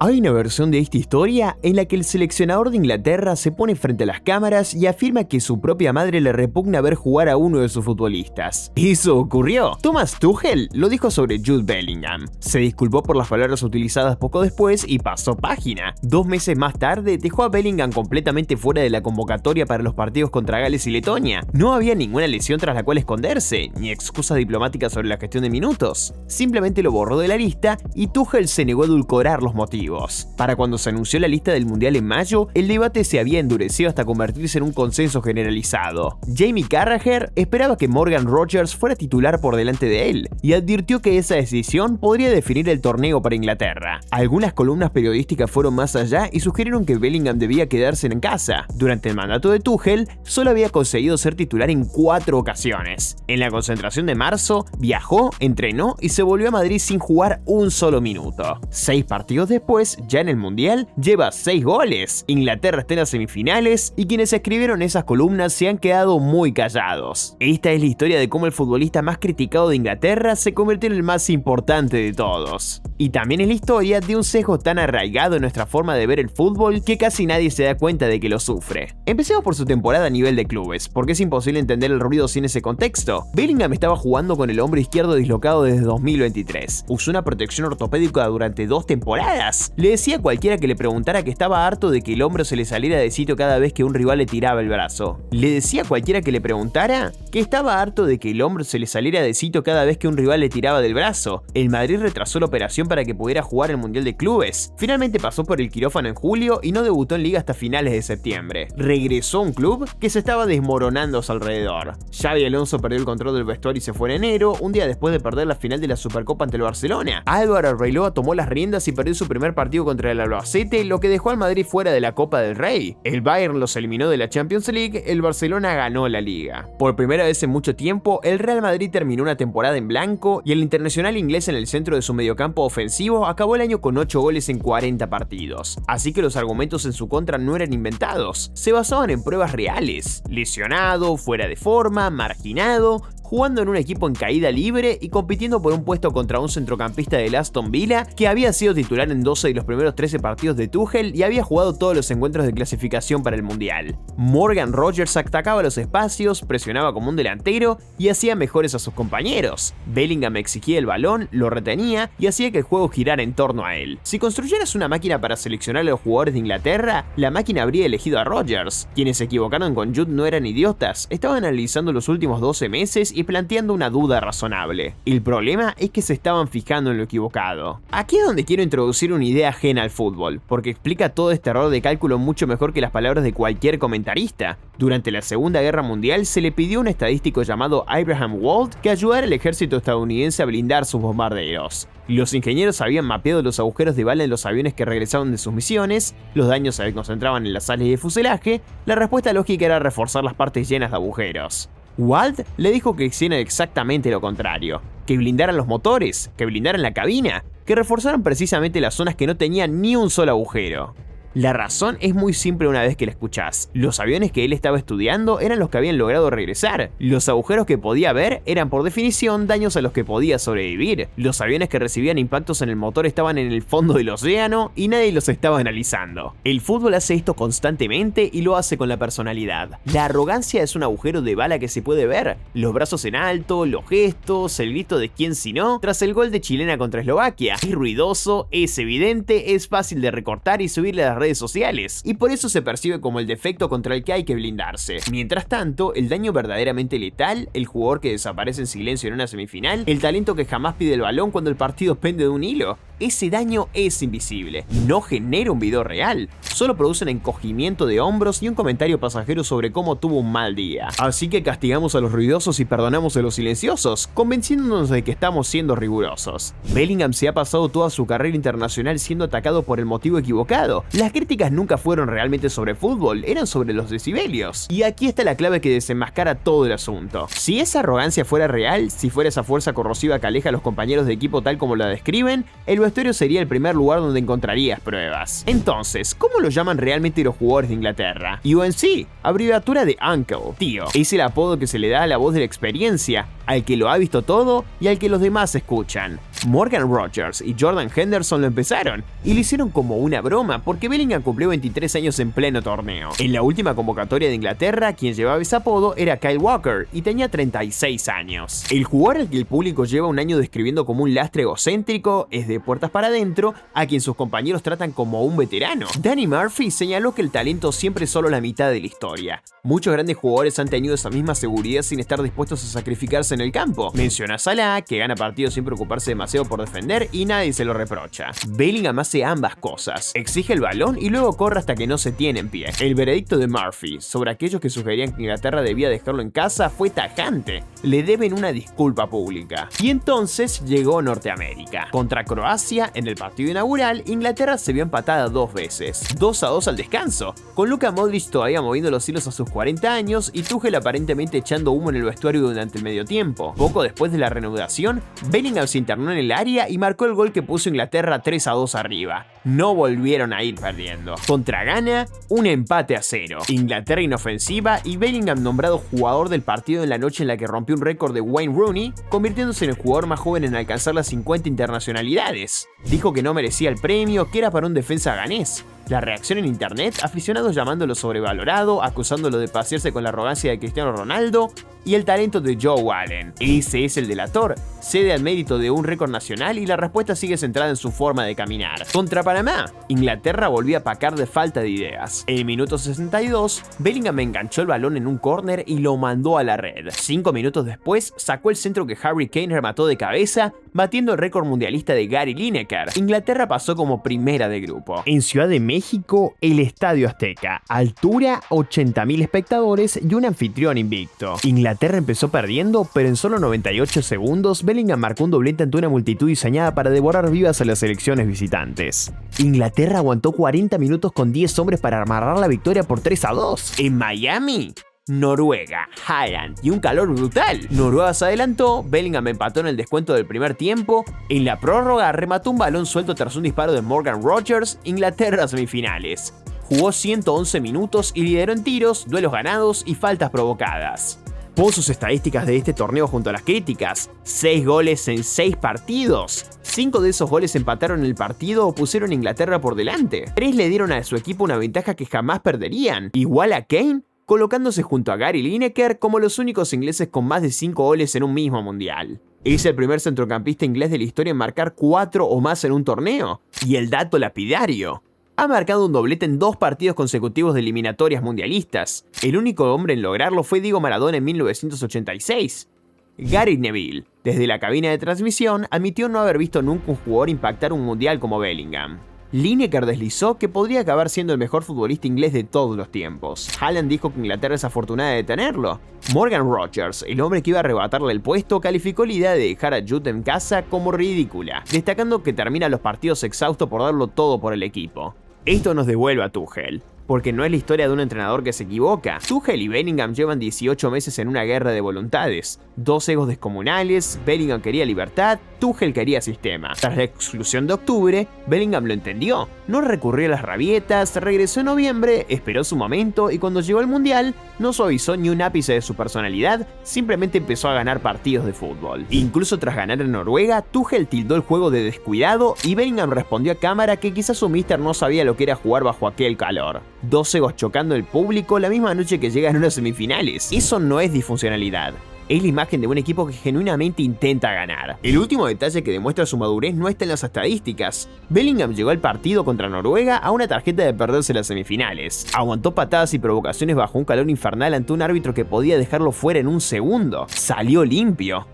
Hay una versión de esta historia en la que el seleccionador de Inglaterra se pone frente a las cámaras y afirma que su propia madre le repugna ver jugar a uno de sus futbolistas. Eso ocurrió. Thomas Tuchel lo dijo sobre Jude Bellingham. Se disculpó por las palabras utilizadas poco después y pasó página. 2 meses más tarde dejó a Bellingham completamente fuera de la convocatoria para los partidos contra Gales y Letonia. No había ninguna lesión tras la cual esconderse, ni excusas diplomáticas sobre la gestión de minutos. Simplemente lo borró de la lista y Tuchel se negó a edulcorar los motivos. Para cuando se anunció la lista del Mundial en mayo, el debate se había endurecido hasta convertirse en un consenso generalizado. Jamie Carragher esperaba que Morgan Rogers fuera titular por delante de él, y advirtió que esa decisión podría definir el torneo para Inglaterra. Algunas columnas periodísticas fueron más allá y sugirieron que Bellingham debía quedarse en casa. Durante el mandato de Tuchel, solo había conseguido ser titular en 4 ocasiones. En la concentración de marzo, viajó, entrenó y se volvió a Madrid sin jugar un solo minuto. 6 partidos después, ya en el Mundial, lleva 6 goles. Inglaterra está en las semifinales y quienes escribieron esas columnas se han quedado muy callados. Esta es la historia de cómo el futbolista más criticado de Inglaterra se convirtió en el más importante de todos. Y también es la historia de un sesgo tan arraigado en nuestra forma de ver el fútbol que casi nadie se da cuenta de que lo sufre. Empecemos por su temporada a nivel de clubes, porque es imposible entender el ruido sin ese contexto. Bellingham estaba jugando con el hombro izquierdo dislocado desde 2023. Usó una protección ortopédica durante 2 temporadas. Le decía a cualquiera que le preguntara que estaba harto de que el hombro se le saliera de sitio cada vez que un rival le tiraba el brazo. Le decía a cualquiera que le preguntara que estaba harto de que el hombro se le saliera de sitio cada vez que un rival le tiraba del brazo. El Madrid retrasó la operación para que pudiera jugar el Mundial de Clubes. Finalmente pasó por el quirófano en julio y no debutó en Liga hasta finales de septiembre. Regresó a un club que se estaba desmoronando a su alrededor. Xabi Alonso perdió el control del vestuario y se fue en enero, un día después de perder la final de la Supercopa ante el Barcelona. Álvaro Arbeloa tomó las riendas y perdió su primer partido contra el Albacete, lo que dejó al Madrid fuera de la Copa del Rey. El Bayern los eliminó de la Champions League, el Barcelona ganó la Liga. Por primera vez en mucho tiempo, el Real Madrid terminó una temporada en blanco y el internacional inglés en el centro de su mediocampo ofensivo acabó el año con 8 goles en 40 partidos. Así que los argumentos en su contra no eran inventados, se basaban en pruebas reales. Lesionado, fuera de forma, marginado, jugando en un equipo en caída libre y compitiendo por un puesto contra un centrocampista del Aston Villa que había sido titular en 12 de los primeros 13 partidos de Tuchel y había jugado todos los encuentros de clasificación para el Mundial. Morgan Rogers atacaba los espacios, presionaba como un delantero y hacía mejores a sus compañeros. Bellingham exigía el balón, lo retenía y hacía que el juego girara en torno a él. Si construyeras una máquina para seleccionar a los jugadores de Inglaterra, la máquina habría elegido a Rogers. Quienes se equivocaron con Jude no eran idiotas, estaban analizando los últimos 12 meses y planteando una duda razonable. El problema es que se estaban fijando en lo equivocado. Aquí es donde quiero introducir una idea ajena al fútbol, porque explica todo este error de cálculo mucho mejor que las palabras de cualquier comentarista. Durante la Segunda Guerra Mundial se le pidió a un estadístico llamado Abraham Wald que ayudara al ejército estadounidense a blindar sus bombarderos. Los ingenieros habían mapeado los agujeros de bala en los aviones que regresaban de sus misiones, los daños se concentraban en las sales de fuselaje, la respuesta lógica era reforzar las partes llenas de agujeros. Wald le dijo que hicieran exactamente lo contrario, que blindaran los motores, que blindaran la cabina, que reforzaran precisamente las zonas que no tenían ni un solo agujero. La razón es muy simple una vez que la escuchás. Los aviones que él estaba estudiando eran los que habían logrado regresar. Los agujeros que podía ver eran por definición daños a los que podía sobrevivir. Los aviones que recibían impactos en el motor estaban en el fondo del océano y nadie los estaba analizando. El fútbol hace esto constantemente y lo hace con la personalidad. La arrogancia es un agujero de bala que se puede ver. Los brazos en alto, los gestos, el grito de quién si no, tras el gol de chilena contra Eslovaquia. Es ruidoso, es evidente, es fácil de recortar y subirle a las redes sociales, y por eso se percibe como el defecto contra el que hay que blindarse. Mientras tanto, el daño verdaderamente letal, el jugador que desaparece en silencio en una semifinal, el talento que jamás pide el balón cuando el partido pende de un hilo, ese daño es invisible, no genera un video real, solo produce un encogimiento de hombros y un comentario pasajero sobre cómo tuvo un mal día. Así que castigamos a los ruidosos y perdonamos a los silenciosos, convenciéndonos de que estamos siendo rigurosos. Bellingham se ha pasado toda su carrera internacional siendo atacado por el motivo equivocado. Las críticas nunca fueron realmente sobre fútbol, eran sobre los decibelios. Y aquí está la clave que desenmascara todo el asunto. Si esa arrogancia fuera real, si fuera esa fuerza corrosiva que aleja a los compañeros de equipo tal como la describen, el vestuario sería el primer lugar donde encontrarías pruebas. Entonces, ¿cómo lo lo llaman realmente los jugadores de Inglaterra. UNC, abreviatura de Uncle, tío. Es el apodo que se le da a la voz de la experiencia, al que lo ha visto todo y al que los demás escuchan. Morgan Rogers y Jordan Henderson lo empezaron y lo hicieron como una broma porque Bellingham cumplió 23 años en pleno torneo. En la última convocatoria de Inglaterra, quien llevaba ese apodo era Kyle Walker y tenía 36 años. El jugador al que el público lleva un año describiendo como un lastre egocéntrico es de puertas para adentro, a quien sus compañeros tratan como un veterano. Danny Murphy señaló que el talento siempre es solo la mitad de la historia. Muchos grandes jugadores han tenido esa misma seguridad sin estar dispuestos a sacrificarse en el campo. Menciona a Salah, que gana partidos sin preocuparse demasiado por defender y nadie se lo reprocha. Bellingham hace ambas cosas. Exige el balón y luego corre hasta que no se tiene en pie. El veredicto de Murphy sobre aquellos que sugerían que Inglaterra debía dejarlo en casa fue tajante. Le deben una disculpa pública. Y entonces llegó Norteamérica. Contra Croacia, en el partido inaugural, Inglaterra se vio empatada 2 veces. 2-2 al descanso, con Luka Modric todavía moviendo los hilos a sus 40 años y Tuchel aparentemente echando humo en el vestuario durante el medio tiempo. Poco después de la reanudación, Bellingham se internó en el área y marcó el gol que puso Inglaterra 3-2 arriba. No volvieron a ir perdiendo. Contra Ghana, un empate a 0. Inglaterra inofensiva y Bellingham nombrado jugador del partido en la noche en la que rompió un récord de Wayne Rooney, convirtiéndose en el jugador más joven en alcanzar las 50 internacionalidades. Dijo que no merecía el premio, que era para un defensa ganés. La reacción en internet, aficionados llamándolo sobrevalorado, acusándolo de pasearse con la arrogancia de Cristiano Ronaldo y el talento de Joe Allen. Ese es el delator, cede al mérito de un récord nacional y la respuesta sigue centrada en su forma de caminar. Contra Panamá, Inglaterra volvió a pacar de falta de ideas. En el minuto 62, Bellingham enganchó el balón en un córner y lo mandó a la red. 5 minutos después, sacó el centro que Harry Kane remató de cabeza, batiendo el récord mundialista de Gary Lineker. Inglaterra pasó como primera de grupo. En Ciudad de México, el Estadio Azteca, altura 80.000 espectadores y un anfitrión invicto. Inglaterra empezó perdiendo, pero en solo 98 segundos Bellingham marcó un doblete ante una multitud diseñada para devorar vivas a las selecciones visitantes. Inglaterra aguantó 40 minutos con 10 hombres para amarrar la victoria por 3-2. En Miami, Noruega, Haaland y un calor brutal. Noruega se adelantó, Bellingham empató en el descuento del primer tiempo. En la prórroga remató un balón suelto tras un disparo de Morgan Rogers. Inglaterra a semifinales. Jugó 111 minutos y lideró en tiros, duelos ganados y faltas provocadas. Pon sus estadísticas de este torneo junto a las críticas. 6 goles en 6 partidos. 5 de esos goles empataron el partido o pusieron a Inglaterra por delante. 3 le dieron a su equipo una ventaja que jamás perderían. Igual a Kane, colocándose junto a Gary Lineker como los únicos ingleses con más de 5 goles en un mismo mundial. Es el primer centrocampista inglés de la historia en marcar 4 o más en un torneo. Y el dato lapidario: ha marcado un doblete en 2 partidos consecutivos de eliminatorias mundialistas. El único hombre en lograrlo fue Diego Maradona en 1986. Gary Neville, desde la cabina de transmisión, admitió no haber visto nunca un jugador impactar un mundial como Bellingham. Lineker deslizó que podría acabar siendo el mejor futbolista inglés de todos los tiempos. Haaland dijo que Inglaterra es afortunada de tenerlo. Morgan Rogers, el hombre que iba a arrebatarle el puesto, calificó la idea de dejar a Jude en casa como ridícula, destacando que termina los partidos exhausto por darlo todo por el equipo. Esto nos devuelve a Tuchel, porque no es la historia de un entrenador que se equivoca. Tuchel y Bellingham llevan 18 meses en una guerra de voluntades. 2 egos descomunales, Bellingham quería libertad, Tuchel quería sistema. Tras la exclusión de octubre, Bellingham lo entendió. No recurrió a las rabietas, regresó en noviembre, esperó su momento y cuando llegó al Mundial, no suavizó ni un ápice de su personalidad, simplemente empezó a ganar partidos de fútbol. Incluso tras ganar en Noruega, Tuchel tildó el juego de descuidado y Bellingham respondió a cámara que quizás su míster no sabía lo que era jugar bajo aquel calor. 2 egos chocando el público la misma noche que llegan a unas semifinales. Eso no es disfuncionalidad. Es la imagen de un equipo que genuinamente intenta ganar. El último detalle que demuestra su madurez no está en las estadísticas. Bellingham llegó al partido contra Noruega a una tarjeta de perderse las semifinales. Aguantó patadas y provocaciones bajo un calor infernal ante un árbitro que podía dejarlo fuera en un segundo. Salió limpio.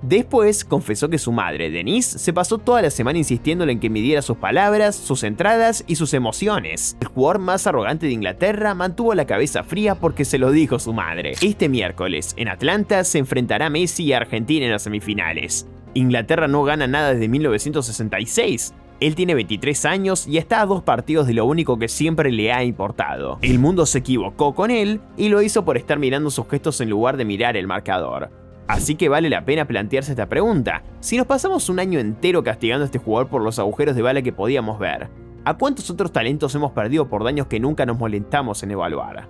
Después confesó que su madre, Denise, se pasó toda la semana insistiéndole en que midiera sus palabras, sus entradas y sus emociones. El jugador más arrogante de Inglaterra mantuvo la cabeza fría porque se lo dijo su madre. Este miércoles, en Atlanta, se enfrentará Messi y Argentina en las semifinales. Inglaterra no gana nada desde 1966. Él tiene 23 años y está a 2 partidos de lo único que siempre le ha importado. El mundo se equivocó con él y lo hizo por estar mirando sus gestos en lugar de mirar el marcador. Así que vale la pena plantearse esta pregunta: si nos pasamos un año entero castigando a este jugador por los agujeros de bala que podíamos ver, ¿A cuántos otros talentos hemos perdido por daños que nunca nos molestamos en evaluar?